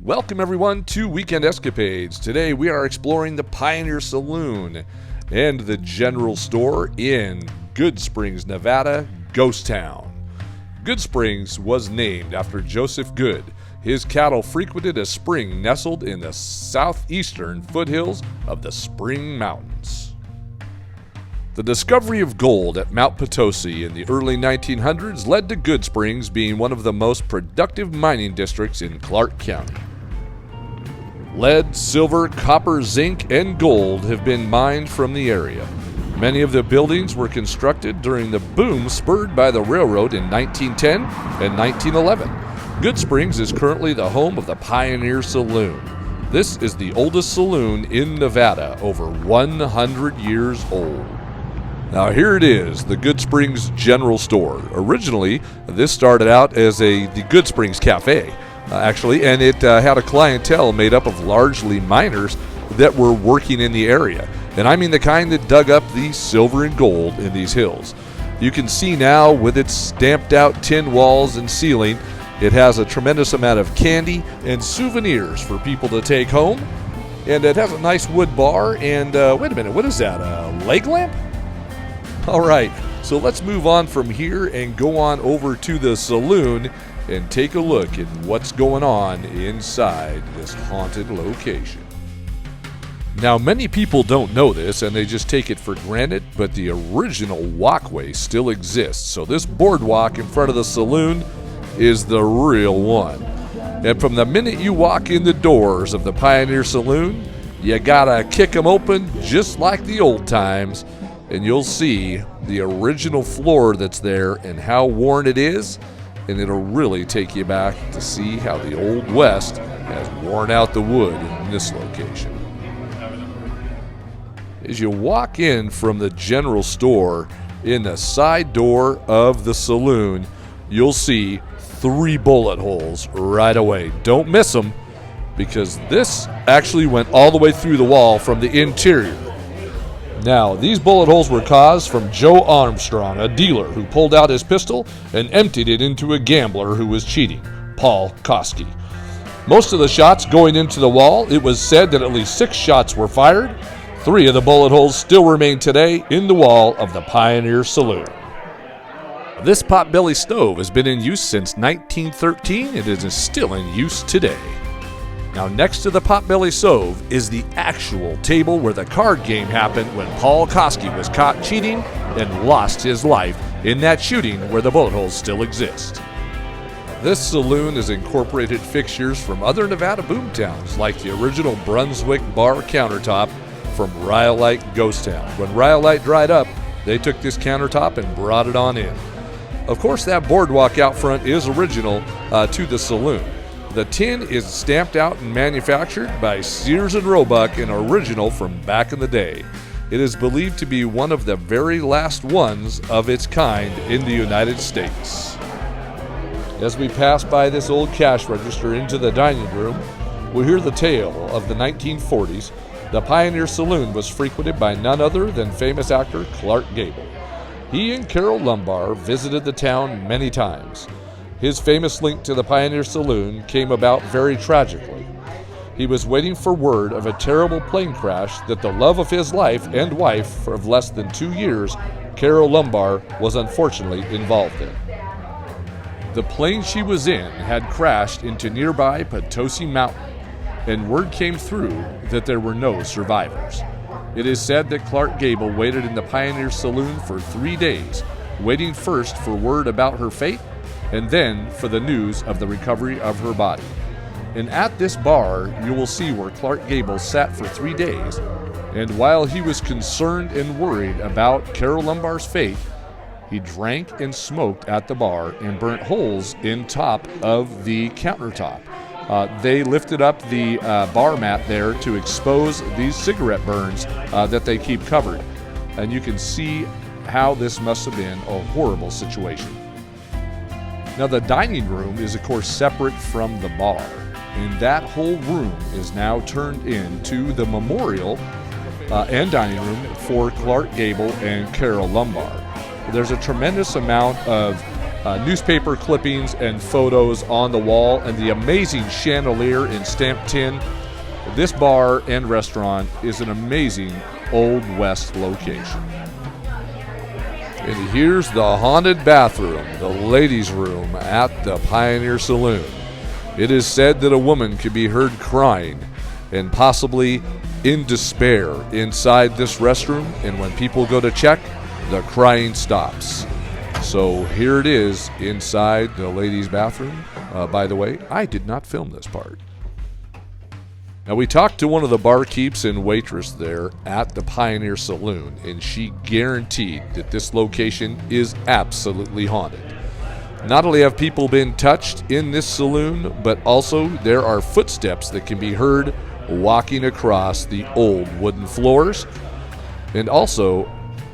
Welcome everyone to Weekend Escapades. Today we are exploring the Pioneer Saloon and the general store in Goodsprings, Nevada, Ghost Town. Goodsprings was named after Joseph Good. His cattle frequented a spring nestled in the southeastern foothills of the Spring Mountains. The discovery of gold at Mount Potosi in the early 1900s led to Goodsprings being one of the most productive mining districts in Clark County. Lead, silver, copper, zinc, and gold have been mined from the area. Many of the buildings were constructed during the boom spurred by the railroad in 1910 and 1911. Goodsprings is currently the home of the Pioneer Saloon. This is the oldest saloon in Nevada, over 100 years old. Now here it is, the Goodsprings General Store. Originally, this started out as the Goodsprings Cafe, and it had a clientele made up of largely miners that were working in the area. And I mean the kind that dug up the silver and gold in these hills. You can see now with its stamped out tin walls and ceiling, it has a tremendous amount of candy and souvenirs for people to take home. And it has a nice wood bar and, wait a minute, what is that, a leg lamp? All right, so let's move on from here and go on over to the saloon and take a look at what's going on inside this haunted location. Now, many people don't know this and they just take it for granted, but the original walkway still exists. So this boardwalk in front of the saloon is the real one. And from the minute you walk in the doors of the Pioneer Saloon, you gotta kick them open just like the old times, and you'll see the original floor that's there and how worn it is, and it'll really take you back to see how the Old West has worn out the wood in this location. As you walk in from the general store, in the side door of the saloon, you'll see 3 bullet holes right away. Don't miss them, because this actually went all the way through the wall from the interior. Now, these bullet holes were caused from Joe Armstrong, a dealer who pulled out his pistol and emptied it into a gambler who was cheating, Paul Koski. Most of the shots going into the wall, it was said that at least 6 shots were fired. 3 of the bullet holes still remain today in the wall of the Pioneer Saloon. This potbelly stove has been in use since 1913 and it is still in use today. Now, next to the potbelly stove is the actual table where the card game happened when Paul Koski was caught cheating and lost his life in that shooting where the bullet holes still exist. This saloon has incorporated fixtures from other Nevada boomtowns, like the original Brunswick bar countertop from Rhyolite Ghost Town. When Rhyolite dried up, they took this countertop and brought it on in. Of course, that boardwalk out front is original to the saloon. The tin is stamped out and manufactured by Sears & Roebuck, an original from back in the day. It is believed to be one of the very last ones of its kind in the United States. As we pass by this old cash register into the dining room, we'll hear the tale of the 1940s. The Pioneer Saloon was frequented by none other than famous actor Clark Gable. He and Carol Lombard visited the town many times. His famous link to the Pioneer Saloon came about very tragically. He was waiting for word of a terrible plane crash that the love of his life and wife of less than 2 years, Carol Lombard, was unfortunately involved in. The plane she was in had crashed into nearby Potosi Mountain, and word came through that there were no survivors. It is said that Clark Gable waited in the Pioneer Saloon for 3 days, waiting first for word about her fate, and then for the news of the recovery of her body. And at this bar, you will see where Clark Gable sat for 3 days, and while he was concerned and worried about Carol Lombard's fate, he drank and smoked at the bar and burnt holes in top of the countertop. They lifted up the bar mat there to expose these cigarette burns that they keep covered. And you can see how this must have been a horrible situation. Now, the dining room is, of course, separate from the bar, and that whole room is now turned into the memorial and dining room for Clark Gable and Carol Lombard. There's a tremendous amount of newspaper clippings and photos on the wall, and the amazing chandelier in stamped tin. This bar and restaurant is an amazing Old West location. And here's the haunted bathroom, the ladies' room at the Pioneer Saloon. It is said that a woman could be heard crying and possibly in despair inside this restroom, and when people go to check, the crying stops. So here it is inside the ladies' bathroom. By the way, I did not film this part. Now, we talked to one of the barkeeps and waitress there at the Pioneer Saloon, and she guaranteed that this location is absolutely haunted. Not only have people been touched in this saloon, but also there are footsteps that can be heard walking across the old wooden floors. And also,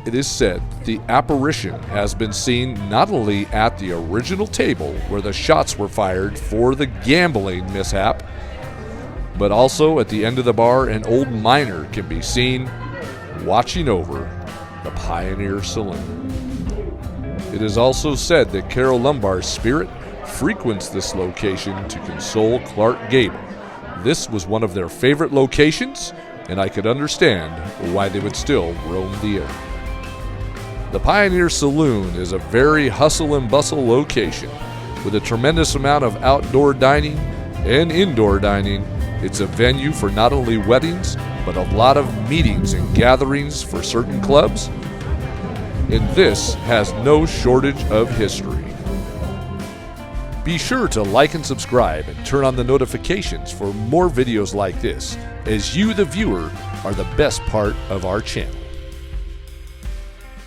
it is said the apparition has been seen not only at the original table where the shots were fired for the gambling mishap, but also at the end of the bar, an old miner can be seen watching over the Pioneer Saloon. It is also said that Carol Lumbar's spirit frequents this location to console Clark Gable. This was one of their favorite locations, and I could understand why they would still roam the area. The Pioneer Saloon is a very hustle and bustle location with a tremendous amount of outdoor dining and indoor dining. It's a venue for not only weddings, but a lot of meetings and gatherings for certain clubs. And this has no shortage of history. Be sure to like and subscribe and turn on the notifications for more videos like this, as you, the viewer, are the best part of our channel.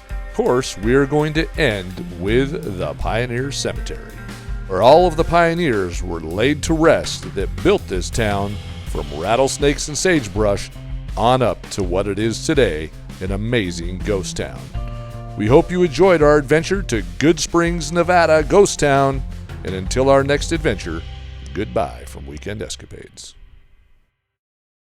Of course, we're going to end with the Pioneer Cemetery, where all of the pioneers were laid to rest that built this town from rattlesnakes and sagebrush on up to what it is today, an amazing ghost town. We hope you enjoyed our adventure to Goodsprings, Nevada ghost town, and until our next adventure, goodbye from Weekend Escapades.